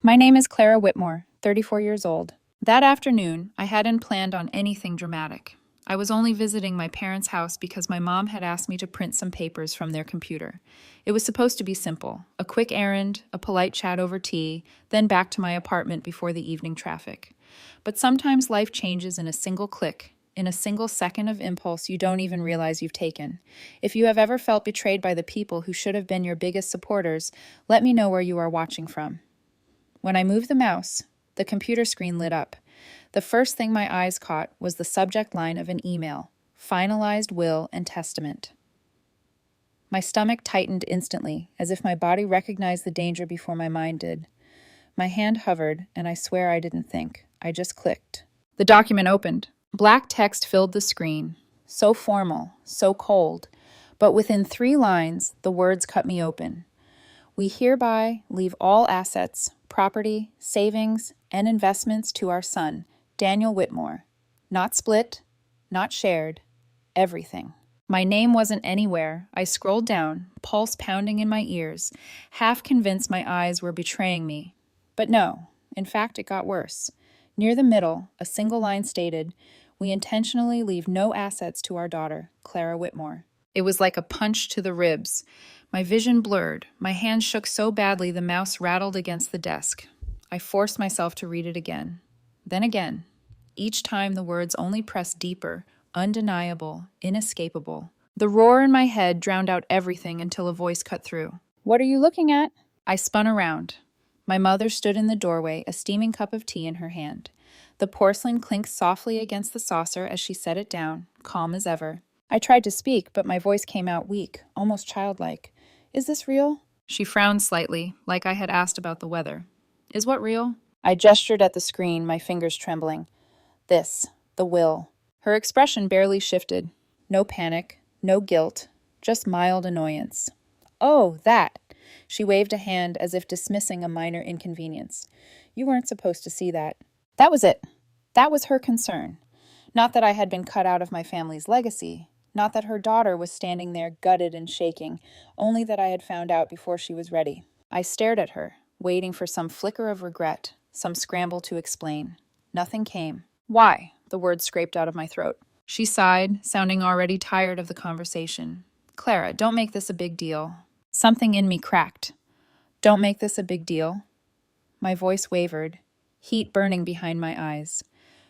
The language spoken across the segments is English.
My name is Clara Whitmore, 34 years old. That afternoon, I hadn't planned on anything dramatic. I was only visiting my parents' house because my mom had asked me to print some papers from their computer. It was supposed to be simple, a quick errand, a polite chat over tea, then back to my apartment before the evening traffic. But sometimes life changes in a single click, in a single second of impulse you don't even realize you've taken. If you have ever felt betrayed by the people who should have been your biggest supporters, let me know where you are watching from. When I moved the mouse, the computer screen lit up. The first thing my eyes caught was the subject line of an email, finalized will and testament. My stomach tightened instantly, as if my body recognized the danger before my mind did. My hand hovered, and I swear I didn't think. I just clicked. The document opened. Black text filled the screen. So formal, so cold. But within 3 lines, the words cut me open. We hereby leave all assets, property, savings, and investments to our son, Daniel Whitmore. Not split, not shared, everything. My name wasn't anywhere. I scrolled down, pulse pounding in my ears, half convinced my eyes were betraying me. But no, in fact, it got worse. Near the middle, a single line stated, "We intentionally leave no assets to our daughter, Clara Whitmore." It was like a punch to the ribs. My vision blurred. My hand shook so badly the mouse rattled against the desk. I forced myself to read it again. Then again. Each time the words only pressed deeper, undeniable, inescapable. The roar in my head drowned out everything until a voice cut through. "What are you looking at?" I spun around. My mother stood in the doorway, a steaming cup of tea in her hand. The porcelain clinked softly against the saucer as she set it down, calm as ever. I tried to speak, but my voice came out weak, almost childlike. "Is this real?" She frowned slightly, like I had asked about the weather. "Is what real?" I gestured at the screen, my fingers trembling. This, the will. Her expression barely shifted. No panic, no guilt, just mild annoyance. "Oh, that!" She waved a hand as if dismissing a minor inconvenience. "You weren't supposed to see that." That was it. That was her concern. Not that I had been cut out of my family's legacy. Not that her daughter was standing there gutted and shaking, only that I had found out before she was ready. I stared at her, waiting for some flicker of regret, some scramble to explain. Nothing came. "Why?" The words scraped out of my throat. She sighed, sounding already tired of the conversation. "Clara, don't make this a big deal." Something in me cracked. "Don't make this a big deal." My voice wavered, heat burning behind my eyes.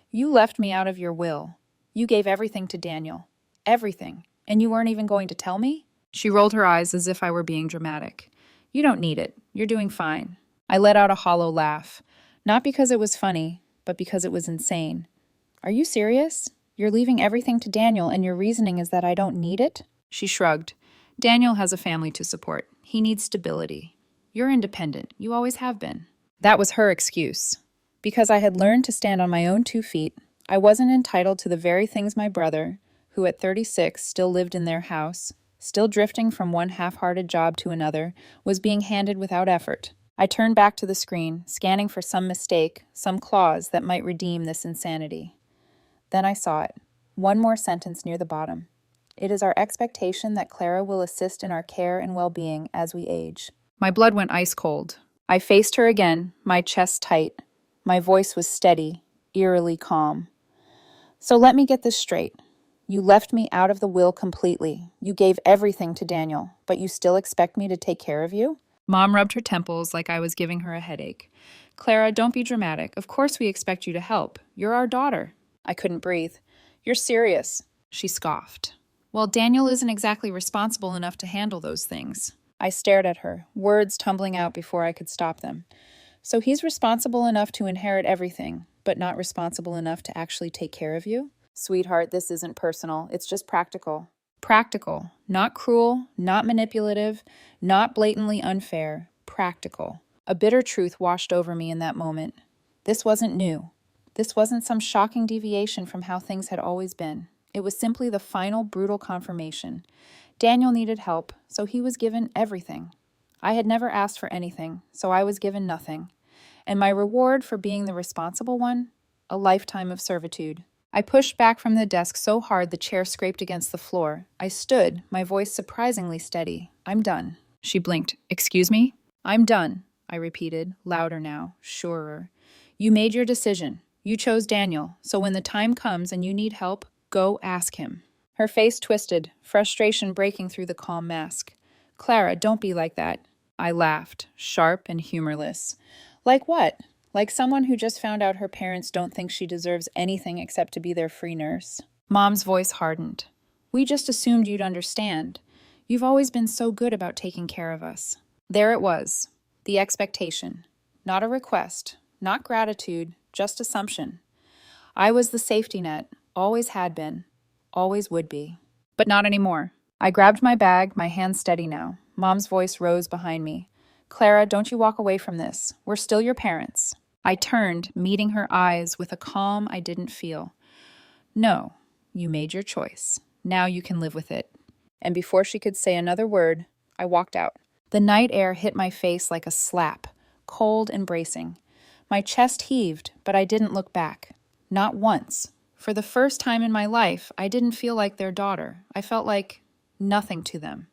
"You left me out of your will. You gave everything to Daniel. Everything. And you weren't even going to tell me?" She rolled her eyes as if I were being dramatic. "You don't need it. You're doing fine." I let out a hollow laugh. Not because it was funny, but because it was insane. "Are you serious? You're leaving everything to Daniel and your reasoning is that I don't need it?" She shrugged. "Daniel has a family to support. He needs stability. You're independent. You always have been." That was her excuse. Because I had learned to stand on my own 2 feet, I wasn't entitled to the very things my brother, who at 36 still lived in their house, still drifting from one half-hearted job to another, was being handed without effort. I turned back to the screen, scanning for some mistake, some clause that might redeem this insanity. Then I saw it. One more sentence near the bottom. "It is our expectation that Clara will assist in our care and well-being as we age." My blood went ice cold. I faced her again, my chest tight. My voice was steady, eerily calm. "So let me get this straight. You left me out of the will completely. You gave everything to Daniel, but you still expect me to take care of you?" Mom rubbed her temples like I was giving her a headache. "Clara, don't be dramatic. Of course we expect you to help. You're our daughter." I couldn't breathe. "You're serious?" She scoffed. "Well, Daniel isn't exactly responsible enough to handle those things." I stared at her, words tumbling out before I could stop them. "So he's responsible enough to inherit everything, but not responsible enough to actually take care of you?" "Sweetheart, this isn't personal. It's just practical." Practical. Not cruel, not manipulative, not blatantly unfair. Practical. A bitter truth washed over me in that moment. This wasn't new. This wasn't some shocking deviation from how things had always been. It was simply the final brutal confirmation. Daniel needed help, so he was given everything. I had never asked for anything, so I was given nothing. And my reward for being the responsible one? A lifetime of servitude. I pushed back from the desk so hard the chair scraped against the floor. I stood, my voice surprisingly steady. "I'm done." She blinked. "Excuse me?" "I'm done. I repeated, louder now, surer. You made your decision. You chose Daniel, so when the time comes and you need help, go ask him. Her face twisted, frustration breaking through the calm mask. Clara, don't be like that. I laughed, sharp and humorless. Like what? Like someone who just found out her parents don't think she deserves anything except to be their free nurse. Mom's voice hardened. We just assumed you'd understand. You've always been so good about taking care of us. There it was, the expectation. Not a request, not gratitude, just assumption. I was the safety net, always had been, always would be. But not anymore. I grabbed my bag, my hands steady now. Mom's voice rose behind me. Clara, don't you walk away from this. We're still your parents. I turned, meeting her eyes with a calm I didn't feel. No, you made your choice. Now you can live with it. And before she could say another word, I walked out. The night air hit my face like a slap, cold and bracing. My chest heaved, but I didn't look back. Not once. For the first time in my life, I didn't feel like their daughter. I felt like nothing to them.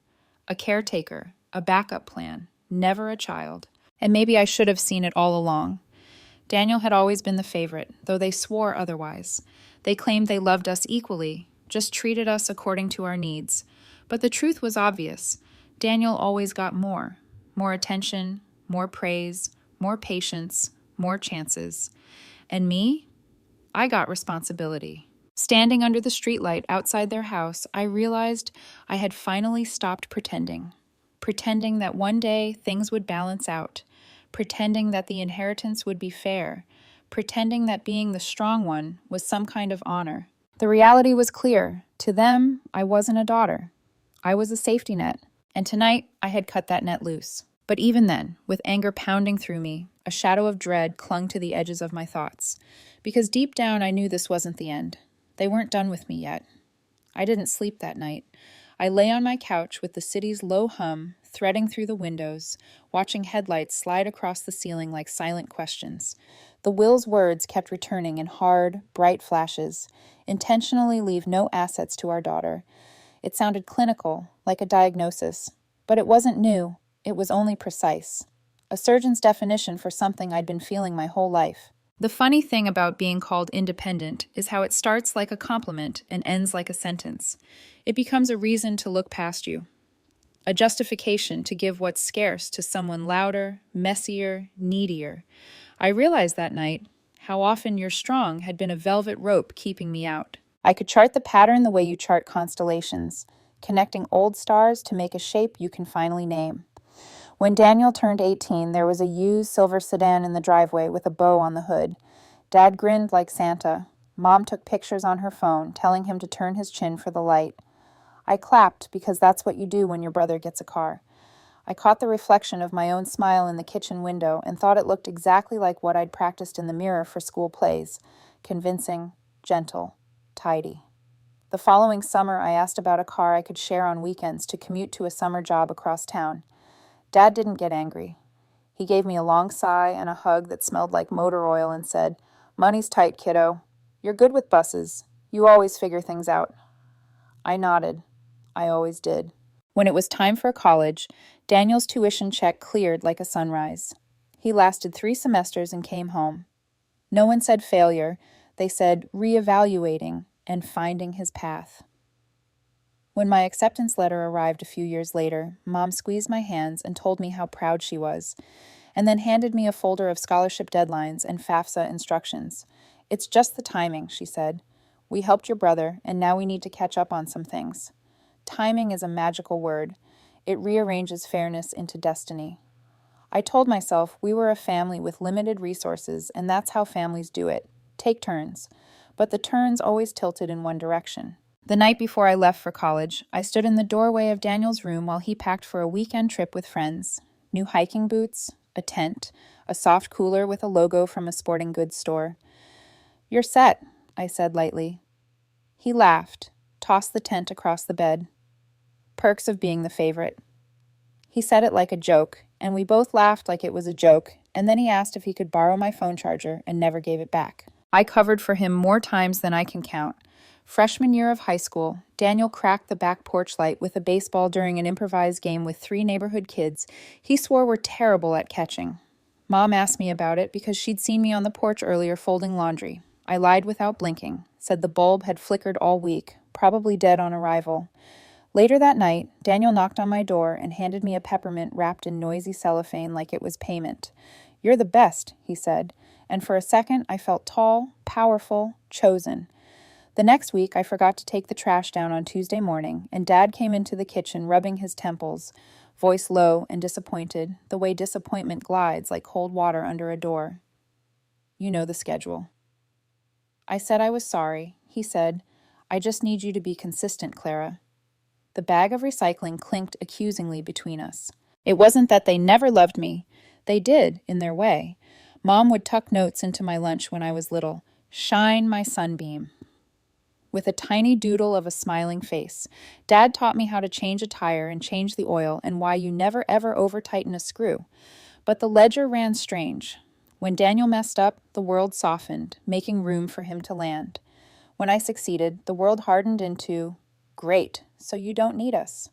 A caretaker, a backup plan, never a child. And maybe I should have seen it all along. Daniel had always been the favorite, though they swore otherwise. They claimed they loved us equally, just treated us according to our needs. But the truth was obvious. Daniel always got more. More attention, more praise, more patience, more chances. And me? I got responsibility. Standing under the streetlight outside their house, I realized I had finally stopped pretending. Pretending that one day things would balance out. Pretending that the inheritance would be fair. Pretending that being the strong one was some kind of honor. The reality was clear. To them, I wasn't a daughter. I was a safety net. And tonight, I had cut that net loose. But even then, with anger pounding through me, a shadow of dread clung to the edges of my thoughts. Because deep down, I knew this wasn't the end. They weren't done with me yet. I didn't sleep that night. I lay on my couch with the city's low hum threading through the windows, watching headlights slide across the ceiling like silent questions. The will's words kept returning in hard, bright flashes. Intentionally leave no assets to our daughter. It sounded clinical, like a diagnosis. But it wasn't new. It was only precise. A surgeon's definition for something I'd been feeling my whole life. The funny thing about being called independent is how it starts like a compliment and ends like a sentence. It becomes a reason to look past you. A justification to give what's scarce to someone louder, messier, needier. I realized that night how often you're strong had been a velvet rope keeping me out. I could chart the pattern the way you chart constellations, connecting old stars to make a shape you can finally name. When Daniel turned 18, there was a used silver sedan in the driveway with a bow on the hood. Dad grinned like Santa. Mom took pictures on her phone, telling him to turn his chin for the light. I clapped because that's what you do when your brother gets a car. I caught the reflection of my own smile in the kitchen window and thought it looked exactly like what I'd practiced in the mirror for school plays. Convincing, gentle, tidy. The following summer, I asked about a car I could share on weekends to commute to a summer job across town. Dad didn't get angry. He gave me a long sigh and a hug that smelled like motor oil and said, "Money's tight, kiddo. You're good with buses. You always figure things out." I nodded. I always did. When it was time for college, Daniel's tuition check cleared like a sunrise. He lasted 3 semesters and came home. No one said failure. They said reevaluating and finding his path. When my acceptance letter arrived a few years later, Mom squeezed my hands and told me how proud she was, and then handed me a folder of scholarship deadlines and FAFSA instructions. "It's just the timing," she said. "We helped your brother, and now we need to catch up on some things." Timing is a magical word. It rearranges fairness into destiny. I told myself we were a family with limited resources, and that's how families do it. Take turns. But the turns always tilted in one direction. The night before I left for college, I stood in the doorway of Daniel's room while he packed for a weekend trip with friends. New hiking boots, a tent, a soft cooler with a logo from a sporting goods store. "You're set," I said lightly. He laughed, tossed the tent across the bed. Perks of being the favorite. He said it like a joke, and we both laughed like it was a joke, and then he asked if he could borrow my phone charger and never gave it back. I covered for him more times than I can count. Freshman year of high school, Daniel cracked the back porch light with a baseball during an improvised game with 3 neighborhood kids he swore were terrible at catching. Mom asked me about it because she'd seen me on the porch earlier folding laundry. I lied without blinking, said the bulb had flickered all week, probably dead on arrival. Later that night, Daniel knocked on my door and handed me a peppermint wrapped in noisy cellophane like it was payment. "You're the best," he said, and for a second I felt tall, powerful, chosen. The next week, I forgot to take the trash down on Tuesday morning, and Dad came into the kitchen rubbing his temples, voice low and disappointed, the way disappointment glides like cold water under a door. "You know the schedule." I said I was sorry. He said, "I just need you to be consistent, Clara." The bag of recycling clinked accusingly between us. It wasn't that they never loved me. They did, in their way. Mom would tuck notes into my lunch when I was little. "Shine my sunbeam," with a tiny doodle of a smiling face. Dad taught me how to change a tire and change the oil and why you never ever over-tighten a screw. But the ledger ran strange. When Daniel messed up, the world softened, making room for him to land. When I succeeded, the world hardened into, "Great, so you don't need us."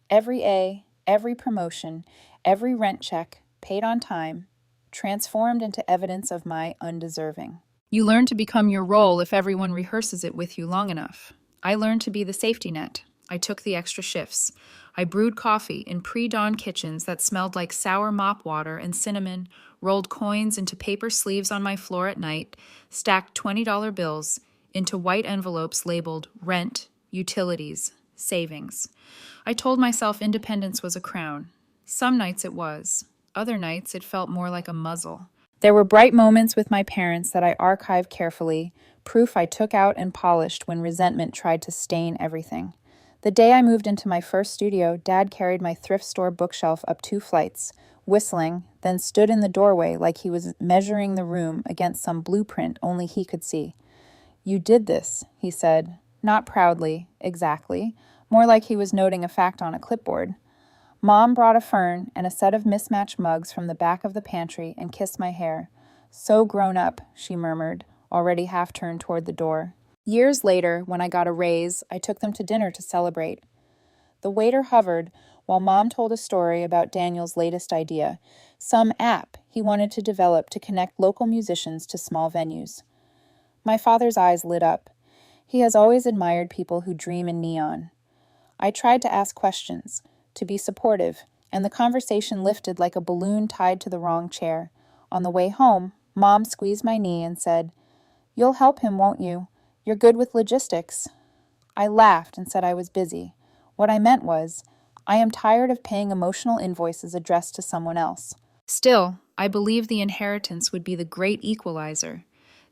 Every A, every promotion, every rent check, paid on time, transformed into evidence of my undeserving. You learn to become your role if everyone rehearses it with you long enough. I learned to be the safety net. I took the extra shifts. I brewed coffee in pre-dawn kitchens that smelled like sour mop water and cinnamon, rolled coins into paper sleeves on my floor at night, stacked $20 bills into white envelopes labeled rent, utilities, savings. I told myself independence was a crown. Some nights it was. Other nights it felt more like a muzzle. There were bright moments with my parents that I archived carefully, proof I took out and polished when resentment tried to stain everything. The day I moved into my first studio, Dad carried my thrift store bookshelf up 2 flights, whistling, then stood in the doorway like he was measuring the room against some blueprint only he could see. "You did this," he said, not proudly, exactly, more like he was noting a fact on a clipboard. Mom brought a fern and a set of mismatched mugs from the back of the pantry and kissed my hair. "So grown up," she murmured, already half turned toward the door. Years later, when I got a raise, I took them to dinner to celebrate. The waiter hovered while Mom told a story about Daniel's latest idea, some app he wanted to develop to connect local musicians to small venues. My father's eyes lit up. He has always admired people who dream in neon. I tried to ask questions, to be supportive, and the conversation lifted like a balloon tied to the wrong chair. On the way home, Mom squeezed my knee and said, "You'll help him, won't you? You're good with logistics." I laughed and said I was busy. What I meant was, I am tired of paying emotional invoices addressed to someone else. Still, I believed the inheritance would be the great equalizer.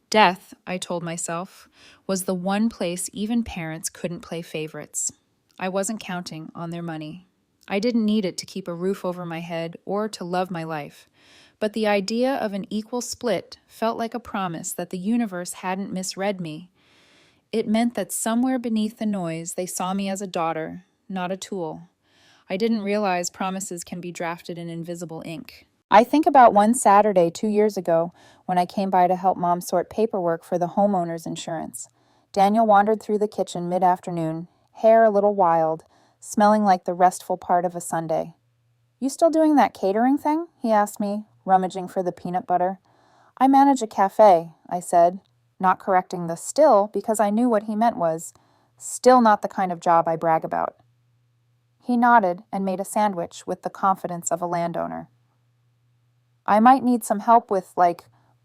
Death, I told myself, was the one place even parents couldn't play favorites. I wasn't counting on their money. I didn't need it to keep a roof over my head or to love my life. But the idea of an equal split felt like a promise that the universe hadn't misread me. It meant that somewhere beneath the noise they saw me as a daughter, not a tool. I didn't realize promises can be drafted in invisible ink. I think about one Saturday 2 years ago when I came by to help Mom sort paperwork for the homeowner's insurance. Daniel wandered through the kitchen mid-afternoon, hair a little wild, smelling like the restful part of a Sunday. "You still doing that catering thing?" he asked me, rummaging for the peanut butter. "I manage a cafe," I said, not correcting the "still" because I knew what he meant was, still not the kind of job I brag about. He nodded and made a sandwich with the confidence of a landowner. "I might need some help with,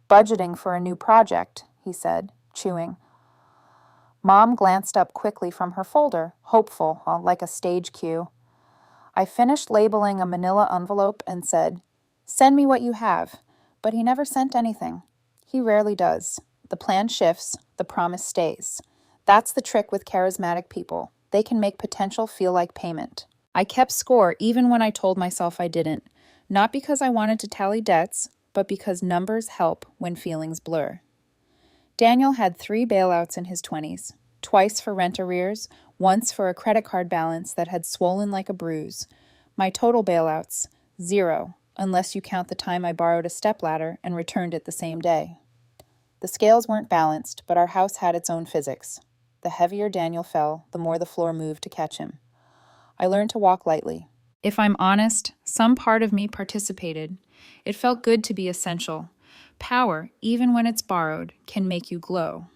budgeting for a new project," he said, chewing. Mom glanced up quickly from her folder, hopeful, like a stage cue. I finished labeling a manila envelope and said, "Send me what you have," but he never sent anything. He rarely does. The plan shifts, the promise stays. That's the trick with charismatic people. They can make potential feel like payment. I kept score even when I told myself I didn't, not because I wanted to tally debts, but because numbers help when feelings blur. Daniel had 3 bailouts in his 20s, twice for rent arrears, once for a credit card balance that had swollen like a bruise. My total bailouts, 0, unless you count the time I borrowed a stepladder and returned it the same day. The scales weren't balanced, but our house had its own physics. The heavier Daniel fell, the more the floor moved to catch him. I learned to walk lightly. If I'm honest, some part of me participated. It felt good to be essential. Power, even when it's borrowed, can make you glow.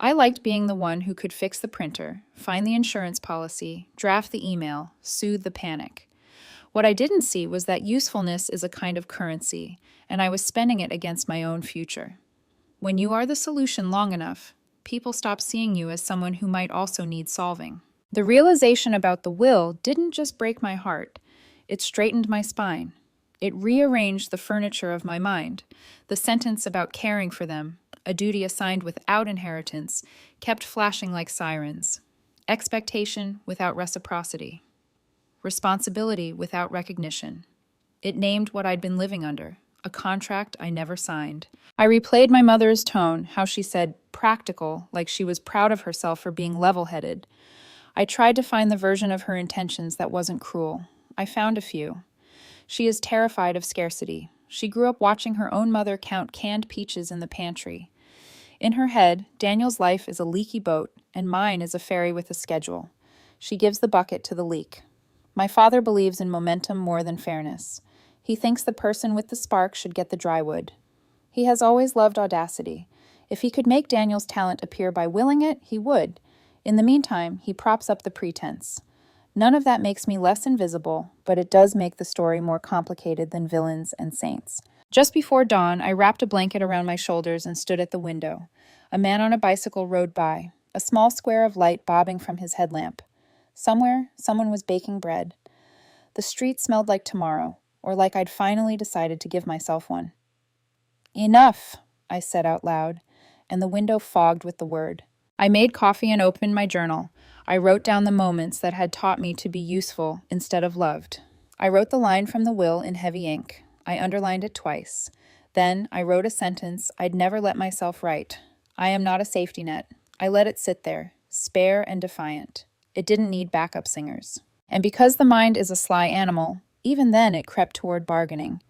I liked being the one who could fix the printer, find the insurance policy, draft the email, soothe the panic. What I didn't see was that usefulness is a kind of currency, and I was spending it against my own future. When you are the solution long enough, people stop seeing you as someone who might also need solving. The realization about the will didn't just break my heart, it straightened my spine. It rearranged the furniture of my mind. The sentence about caring for them, a duty assigned without inheritance, kept flashing like sirens. Expectation without reciprocity. Responsibility without recognition. It named what I'd been living under, a contract I never signed. I replayed my mother's tone, how she said practical, like she was proud of herself for being level-headed. I tried to find the version of her intentions that wasn't cruel. I found a few. She is terrified of scarcity. She grew up watching her own mother count canned peaches in the pantry. In her head, Daniel's life is a leaky boat, and mine is a ferry with a schedule. She gives the bucket to the leak. My father believes in momentum more than fairness. He thinks the person with the spark should get the dry wood. He has always loved audacity. If he could make Daniel's talent appear by willing it, he would. In the meantime, he props up the pretense. None of that makes me less invisible, but it does make the story more complicated than villains and saints. Just before dawn, I wrapped a blanket around my shoulders and stood at the window. A man on a bicycle rode by, a small square of light bobbing from his headlamp. Somewhere, someone was baking bread. The street smelled like tomorrow, or like I'd finally decided to give myself one. "Enough," I said out loud, and the window fogged with the word. I made coffee and opened my journal. I wrote down the moments that had taught me to be useful instead of loved. I wrote the line from the will in heavy ink. I underlined it twice. Then I wrote a sentence I'd never let myself write. I am not a safety net. I let it sit there, spare and defiant. It didn't need backup singers. And because the mind is a sly animal, even then it crept toward bargaining.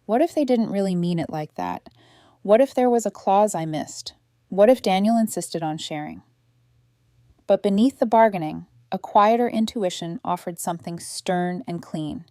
What if they didn't really mean it like that? What if there was a clause I missed? What if Daniel insisted on sharing? But beneath the bargaining, a quieter intuition offered something stern and clean.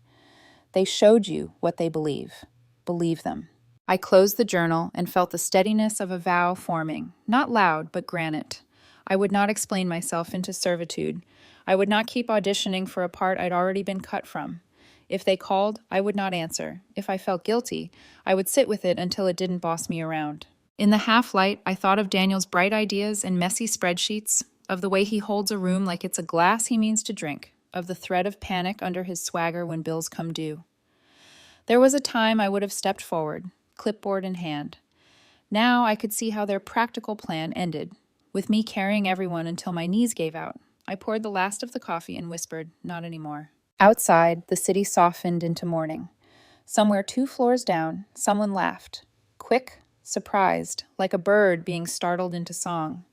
They showed you what they believe. Believe them. I closed the journal and felt the steadiness of a vow forming, not loud, but granite. I would not explain myself into servitude. I would not keep auditioning for a part I'd already been cut from. If they called, I would not answer. If I felt guilty, I would sit with it until it didn't boss me around. In the half-light, I thought of Daniel's bright ideas and messy spreadsheets, of the way he holds a room like it's a glass he means to drink, of the thread of panic under his swagger when bills come due. There was a time I would have stepped forward, clipboard in hand. Now I could see how their practical plan ended, with me carrying everyone until my knees gave out. I poured the last of the coffee and whispered, "Not anymore." Outside, the city softened into morning. Somewhere 2 floors down, someone laughed. Quick, surprised, like a bird being startled into song.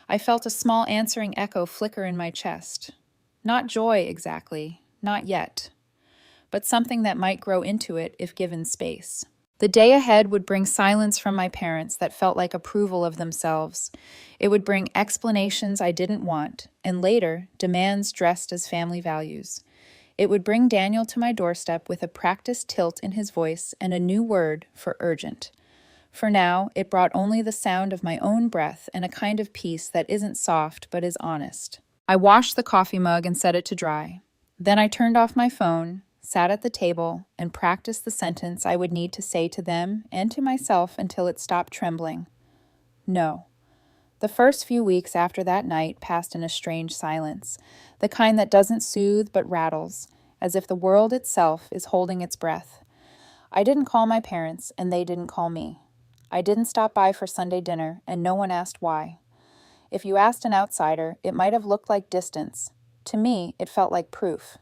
I felt a small answering echo flicker in my chest. Not joy exactly, not yet, but something that might grow into it if given space. The day ahead would bring silence from my parents that felt like approval of themselves. It would bring explanations I didn't want, and later, demands dressed as family values. It would bring Daniel to my doorstep with a practiced tilt in his voice and a new word for urgent. For now, it brought only the sound of my own breath and a kind of peace that isn't soft but is honest. I washed the coffee mug and set it to dry. Then I turned off my phone, sat at the table, and practiced the sentence I would need to say to them and to myself until it stopped trembling. No. The first few weeks after that night passed in a strange silence, the kind that doesn't soothe but rattles, as if the world itself is holding its breath. I didn't call my parents, and they didn't call me. I didn't stop by for Sunday dinner, and no one asked why. If you asked an outsider, it might have looked like distance. To me, it felt like proof.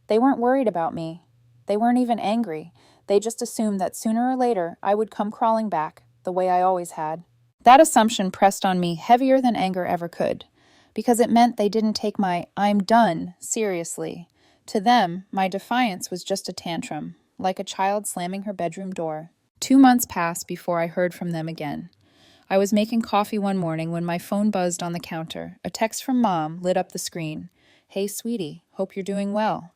They weren't worried about me. They weren't even angry. They just assumed that sooner or later I would come crawling back, the way I always had. That assumption pressed on me heavier than anger ever could, because it meant they didn't take my "I'm done" seriously. To them, my defiance was just a tantrum, like a child slamming her bedroom door. 2 months passed before I heard from them again. I was making coffee one morning when my phone buzzed on the counter. A text from Mom lit up the screen. "Hey, sweetie, hope you're doing well."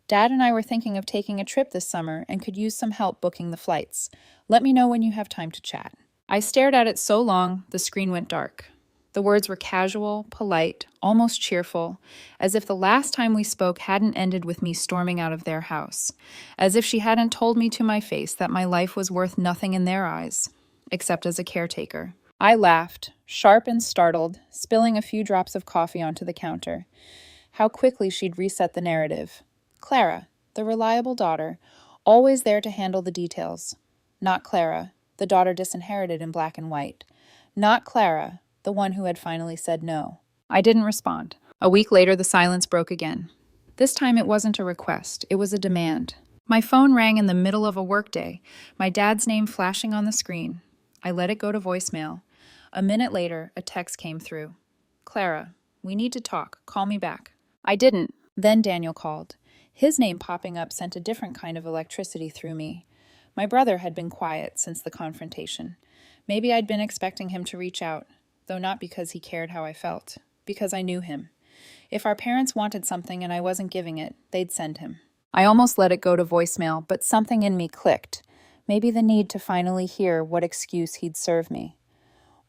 Dad and I were thinking of taking a trip this summer and could use some help booking the flights. Let me know when you have time to chat. I stared at it so long, the screen went dark. The words were casual, polite, almost cheerful, as if the last time we spoke hadn't ended with me storming out of their house, as if she hadn't told me to my face that my life was worth nothing in their eyes, except as a caretaker. I laughed, sharp and startled, spilling a few drops of coffee onto the counter. How quickly she'd reset the narrative. Clara, the reliable daughter, always there to handle the details. Not Clara, the daughter disinherited in black and white. Not Clara, the one who had finally said no. I didn't respond. A week later, the silence broke again. This time it wasn't a request, it was a demand. My phone rang in the middle of a workday, my dad's name flashing on the screen. I let it go to voicemail. A minute later, a text came through. Clara, we need to talk. Call me back. I didn't. Then Daniel called. His name popping up sent a different kind of electricity through me. My brother had been quiet since the confrontation. Maybe I'd been expecting him to reach out, though not because he cared how I felt, because I knew him. If our parents wanted something and I wasn't giving it, they'd send him. I almost let it go to voicemail, but something in me clicked. Maybe the need to finally hear what excuse he'd serve me.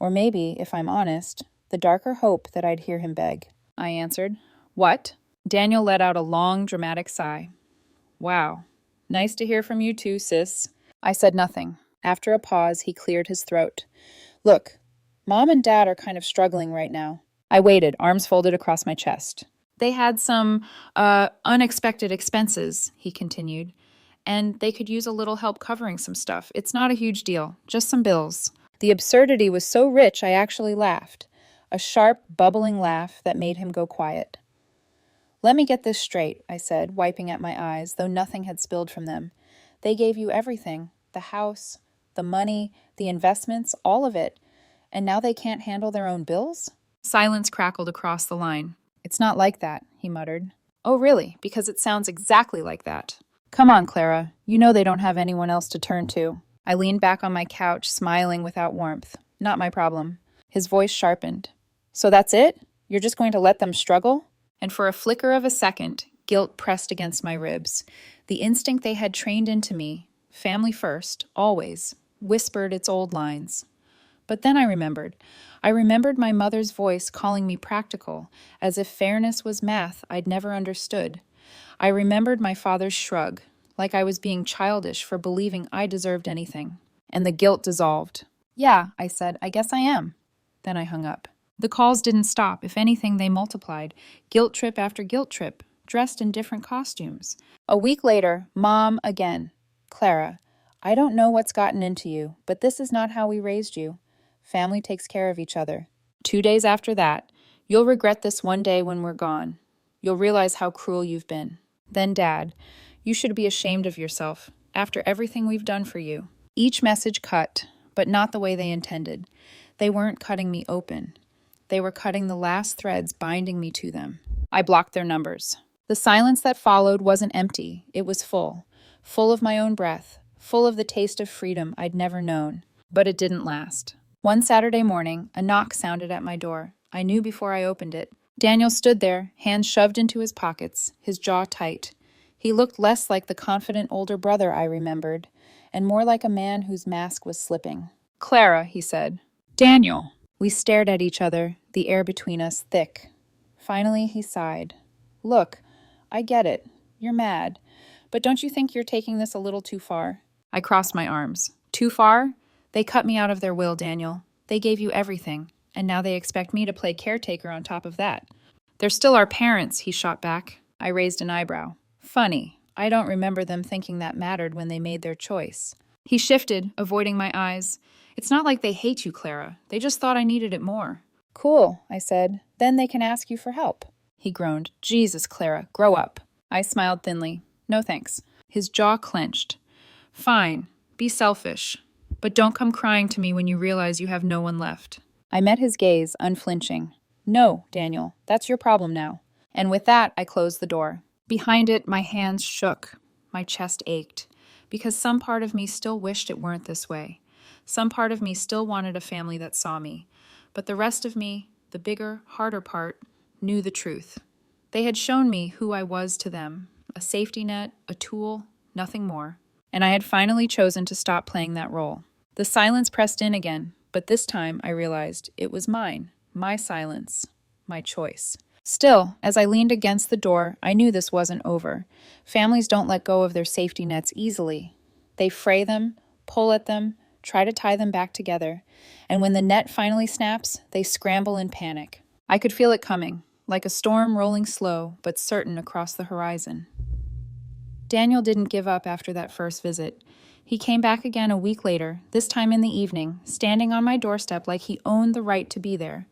Or maybe, if I'm honest, the darker hope that I'd hear him beg. I answered. What? Daniel let out a long, dramatic sigh. Wow. Nice to hear from you too, sis. I said nothing. After a pause, he cleared his throat. Look, Mom and Dad are kind of struggling right now. I waited, arms folded across my chest. They had some, unexpected expenses, he continued, and they could use a little help covering some stuff. It's not a huge deal, just some bills. The absurdity was so rich I actually laughed, a sharp, bubbling laugh that made him go quiet. Let me get this straight, I said, wiping at my eyes, though nothing had spilled from them. They gave you everything, the house, the money, the investments, all of it, and now they can't handle their own bills? Silence crackled across the line. It's not like that, he muttered. Oh, really? Because it sounds exactly like that. Come on, Clara. You know they don't have anyone else to turn to. I leaned back on my couch, smiling without warmth. Not my problem. His voice sharpened. So that's it? You're just going to let them struggle? And for a flicker of a second, guilt pressed against my ribs. The instinct they had trained into me, family first, always, whispered its old lines. But then I remembered. I remembered my mother's voice calling me practical, as if fairness was math I'd never understood. I remembered my father's shrug, like I was being childish for believing I deserved anything. And the guilt dissolved. Yeah, I said, I guess I am. Then I hung up. The calls didn't stop. If anything, they multiplied. Guilt trip after guilt trip, dressed in different costumes. A week later, Mom again. Clara, I don't know what's gotten into you, but this is not how we raised you. Family takes care of each other. 2 days after that, you'll regret this one day when we're gone. You'll realize how cruel you've been. Then Dad, you should be ashamed of yourself, after everything we've done for you. Each message cut, but not the way they intended. They weren't cutting me open. They were cutting the last threads binding me to them. I blocked their numbers. The silence that followed wasn't empty. It was full. Full of my own breath. Full of the taste of freedom I'd never known. But it didn't last. One Saturday morning, a knock sounded at my door. I knew before I opened it. Daniel stood there, hands shoved into his pockets, his jaw tight. He looked less like the confident older brother I remembered, and more like a man whose mask was slipping. Clara, he said. Daniel. We stared at each other, the air between us thick. Finally, he sighed. Look, I get it. You're mad. But don't you think you're taking this a little too far? I crossed my arms. Too far? They cut me out of their will, Daniel. They gave you everything, and now they expect me to play caretaker on top of that. They're still our parents, he shot back. I raised an eyebrow. Funny. I don't remember them thinking that mattered when they made their choice. He shifted, avoiding my eyes. It's not like they hate you, Clara. They just thought I needed it more. Cool, I said. Then they can ask you for help. He groaned. Jesus, Clara, grow up. I smiled thinly. No thanks. His jaw clenched. Fine. Be selfish. But don't come crying to me when you realize you have no one left. I met his gaze, unflinching. No, Daniel, that's your problem now. And with that, I closed the door. Behind it, my hands shook. My chest ached. Because some part of me still wished it weren't this way. Some part of me still wanted a family that saw me. But the rest of me, the bigger, harder part, knew the truth. They had shown me who I was to them, a safety net, a tool, nothing more. And I had finally chosen to stop playing that role. The silence pressed in again, but this time I realized it was mine, my silence, my choice. Still, as I leaned against the door, I knew this wasn't over. Families don't let go of their safety nets easily. They fray them, pull at them, try to tie them back together, and when the net finally snaps, they scramble in panic. I could feel it coming, like a storm rolling slow but certain across the horizon. Daniel didn't give up after that first visit. He came back again a week later, this time in the evening, standing on my doorstep like he owned the right to be there.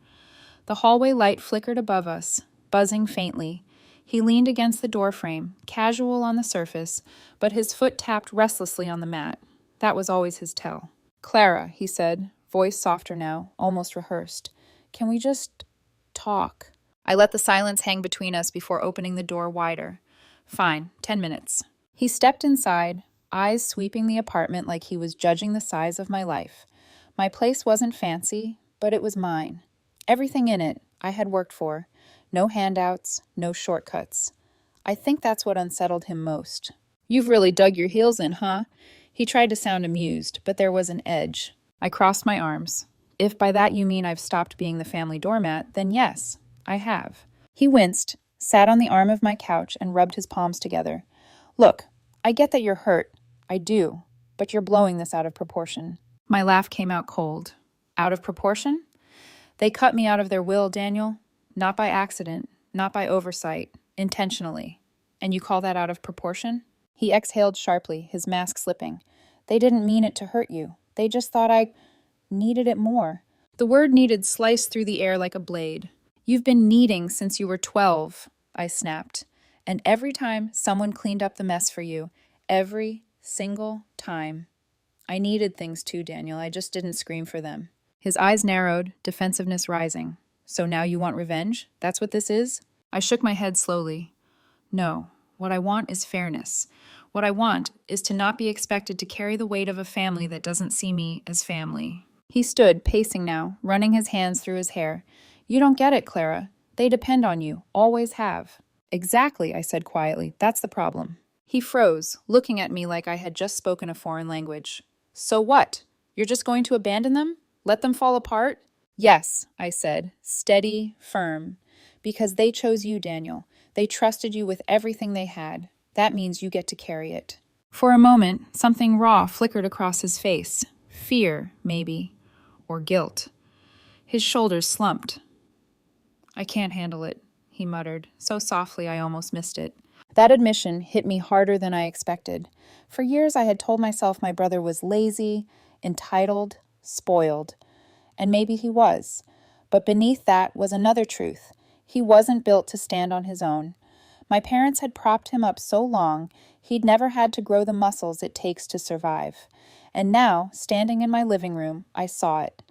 The hallway light flickered above us, buzzing faintly. He leaned against the doorframe, casual on the surface, but his foot tapped restlessly on the mat. That was always his tell. "Clara," he said, voice softer now, almost rehearsed. "Can we just talk?" I let the silence hang between us before opening the door wider. "Fine, 10 minutes." He stepped inside, eyes sweeping the apartment like he was judging the size of my life. My place wasn't fancy, but it was mine. Everything in it I had worked for. No handouts, no shortcuts. I think that's what unsettled him most. "You've really dug your heels in, huh?" He tried to sound amused, but there was an edge. I crossed my arms. "If by that you mean I've stopped being the family doormat, then yes, I have." He winced, sat on the arm of my couch, and rubbed his palms together. "Look, I get that you're hurt. I do. But you're blowing this out of proportion." My laugh came out cold. "Out of proportion?" "They cut me out of their will, Daniel. Not by accident, not by oversight, intentionally. And you call that out of proportion?" He exhaled sharply, his mask slipping. "They didn't mean it to hurt you. They just thought I needed it more." The word needed sliced through the air like a blade. "You've been needing since you were 12, I snapped. "And every time someone cleaned up the mess for you, every single time. I needed things too, Daniel. I just didn't scream for them." His eyes narrowed, defensiveness rising. "So now you want revenge? That's what this is?" I shook my head slowly. "No. What I want is fairness. What I want is to not be expected to carry the weight of a family that doesn't see me as family." He stood, pacing now, running his hands through his hair. "You don't get it, Clara. They depend on you. Always have." "Exactly," I said quietly. "That's the problem." He froze, looking at me like I had just spoken a foreign language. "So what? You're just going to abandon them? Let them fall apart?" "Yes," I said, steady, firm. "Because they chose you, Daniel. They trusted you with everything they had. That means you get to carry it." For a moment, something raw flickered across his face. Fear, maybe. Or guilt. His shoulders slumped. "I can't handle it," he muttered, so softly I almost missed it. That admission hit me harder than I expected. For years I had told myself my brother was lazy, entitled, spoiled. And maybe he was. But beneath that was another truth. He wasn't built to stand on his own. My parents had propped him up so long, he'd never had to grow the muscles it takes to survive. And now, standing in my living room, I saw it.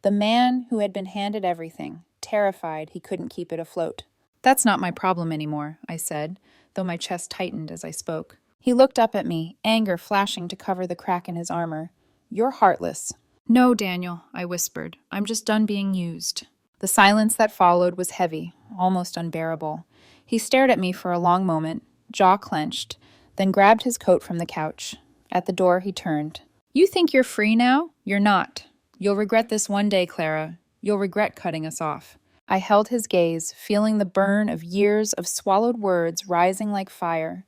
The man who had been handed everything, terrified he couldn't keep it afloat. "That's not my problem anymore," I said, though my chest tightened as I spoke. He looked up at me, anger flashing to cover the crack in his armor. "You're heartless." "No, Daniel," I whispered. "I'm just done being used." The silence that followed was heavy, almost unbearable. He stared at me for a long moment, jaw clenched, then grabbed his coat from the couch. At the door, he turned. "You think you're free now? You're not. You'll regret this one day, Clara. You'll regret cutting us off." I held his gaze, feeling the burn of years of swallowed words rising like fire.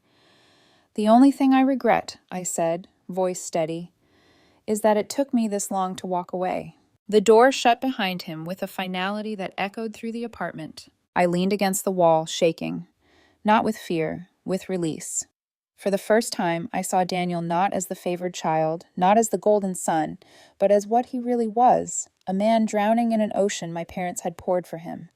"The only thing I regret," I said, voice steady, "is that it took me this long to walk away." The door shut behind him with a finality that echoed through the apartment. I leaned against the wall, shaking. Not with fear, with release. For the first time, I saw Daniel not as the favored child, not as the golden son, but as what he really was, a man drowning in an ocean my parents had poured for him.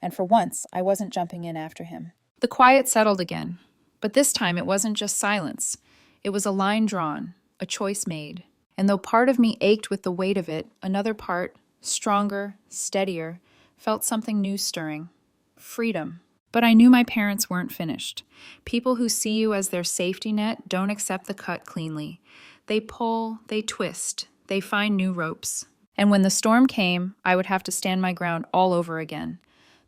And for once, I wasn't jumping in after him. The quiet settled again, but this time it wasn't just silence. It was a line drawn, a choice made. And though part of me ached with the weight of it, another part, stronger, steadier, felt something new stirring. Freedom. But I knew my parents weren't finished. People who see you as their safety net don't accept the cut cleanly. They pull, they twist, they find new ropes. And when the storm came, I would have to stand my ground all over again.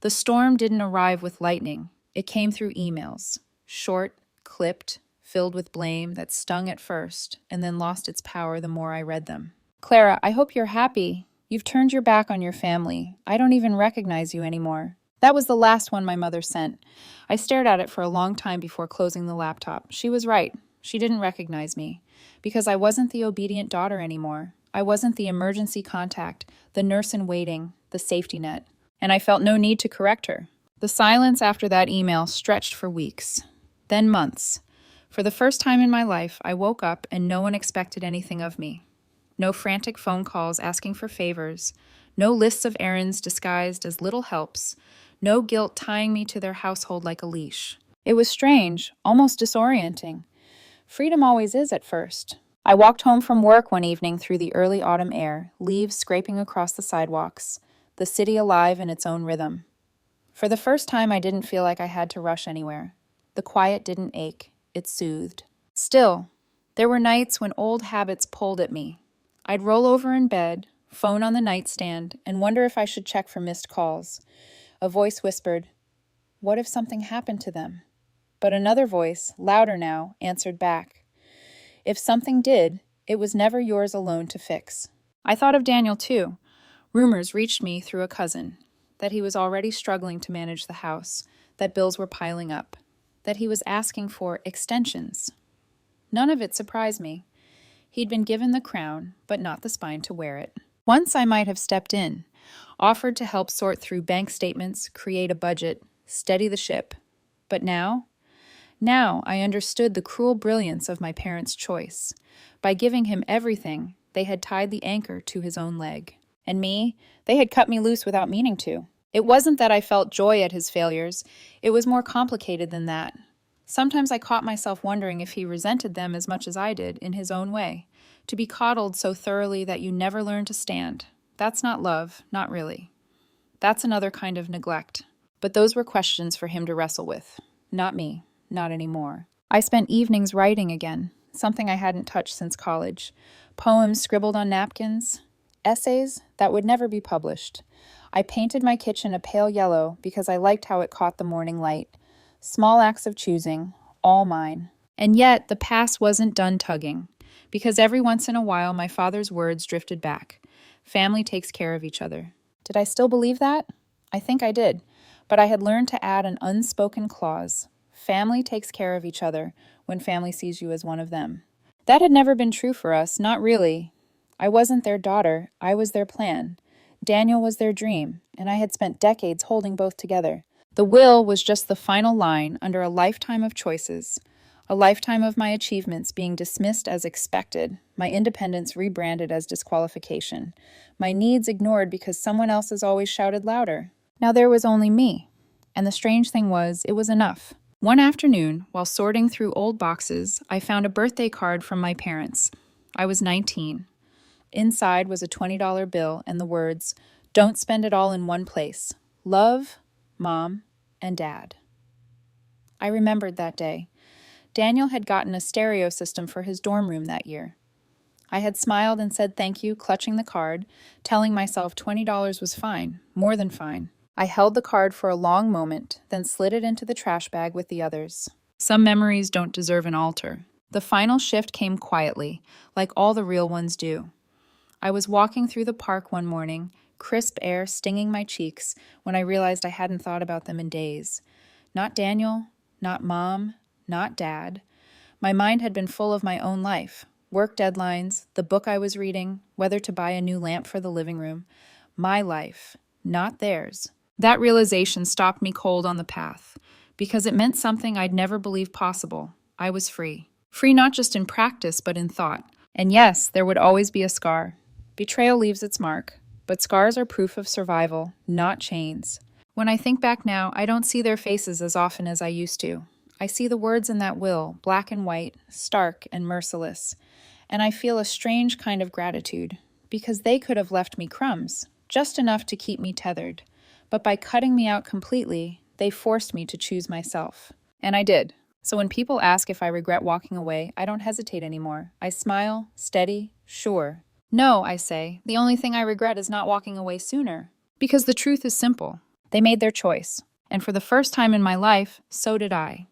The storm didn't arrive with lightning. It came through emails. Short, clipped, filled with blame that stung at first and then lost its power the more I read them. Clara, I hope you're happy. You've turned your back on your family. I don't even recognize you anymore. That was the last one my mother sent. I stared at it for a long time before closing the laptop. She was right. She didn't recognize me. Because I wasn't the obedient daughter anymore. I wasn't the emergency contact, the nurse in waiting, the safety net. And I felt no need to correct her. The silence after that email stretched for weeks. Then months. For the first time in my life, I woke up and no one expected anything of me. No frantic phone calls asking for favors. No lists of errands disguised as little helps. No guilt tying me to their household like a leash. It was strange, almost disorienting. Freedom always is at first. I walked home from work one evening through the early autumn air, leaves scraping across the sidewalks, the city alive in its own rhythm. For the first time, I didn't feel like I had to rush anywhere. The quiet didn't ache, it soothed. Still, there were nights when old habits pulled at me. I'd roll over in bed, phone on the nightstand, and wonder if I should check for missed calls. A voice whispered, "What if something happened to them?" But another voice, louder now, answered back, "If something did, it was never yours alone to fix." I thought of Daniel too. Rumors reached me through a cousin that he was already struggling to manage the house, that bills were piling up, that he was asking for extensions. None of it surprised me. He'd been given the crown, but not the spine to wear it. Once I might have stepped in, offered to help sort through bank statements, create a budget, steady the ship. But now I understood the cruel brilliance of my parents' choice. By giving him everything, they had tied the anchor to his own leg. And me, they had cut me loose without meaning to. It wasn't that I felt joy at his failures. It was more complicated than that. Sometimes I caught myself wondering if he resented them as much as I did, in his own way. To be coddled so thoroughly that you never learn to stand. That's not love, not really. That's another kind of neglect. But those were questions for him to wrestle with. Not me, not anymore. I spent evenings writing again, something I hadn't touched since college. Poems scribbled on napkins, essays that would never be published. I painted my kitchen a pale yellow because I liked how it caught the morning light. Small acts of choosing, all mine. And yet, the past wasn't done tugging, because every once in a while my father's words drifted back. Family takes care of each other. Did I still believe that? I think I did, but I had learned to add an unspoken clause. Family takes care of each other when family sees you as one of them. That had never been true for us, not really. I wasn't their daughter, I was their plan. Daniel was their dream, and I had spent decades holding both together. The will was just the final line under a lifetime of choices, a lifetime of my achievements being dismissed as expected, my independence rebranded as disqualification, my needs ignored because someone else has always shouted louder. Now there was only me, and the strange thing was, it was enough. One afternoon, while sorting through old boxes, I found a birthday card from my parents. I was 19. Inside was a $20 bill and the words, "Don't spend it all in one place. Love, Mom, and Dad." I remembered that day. Daniel had gotten a stereo system for his dorm room that year. I had smiled and said thank you, clutching the card, telling myself $20 was fine, more than fine. I held the card for a long moment, then slid it into the trash bag with the others. Some memories don't deserve an altar. The final shift came quietly, like all the real ones do. I was walking through the park one morning, crisp air stinging my cheeks, when I realized I hadn't thought about them in days. Not Daniel, not Mom, not Dad. My mind had been full of my own life, work deadlines, the book I was reading, whether to buy a new lamp for the living room. My life, not theirs. That realization stopped me cold on the path, because it meant something I'd never believed possible. I was free. Free not just in practice, but in thought. And yes, there would always be a scar. Betrayal leaves its mark, but scars are proof of survival, not chains. When I think back now, I don't see their faces as often as I used to. I see the words in that will, black and white, stark and merciless. And I feel a strange kind of gratitude, because they could have left me crumbs, just enough to keep me tethered. But by cutting me out completely, they forced me to choose myself. And I did. So when people ask if I regret walking away, I don't hesitate anymore. I smile, steady, sure. No, I say, the only thing I regret is not walking away sooner. Because the truth is simple. They made their choice. And for the first time in my life, so did I.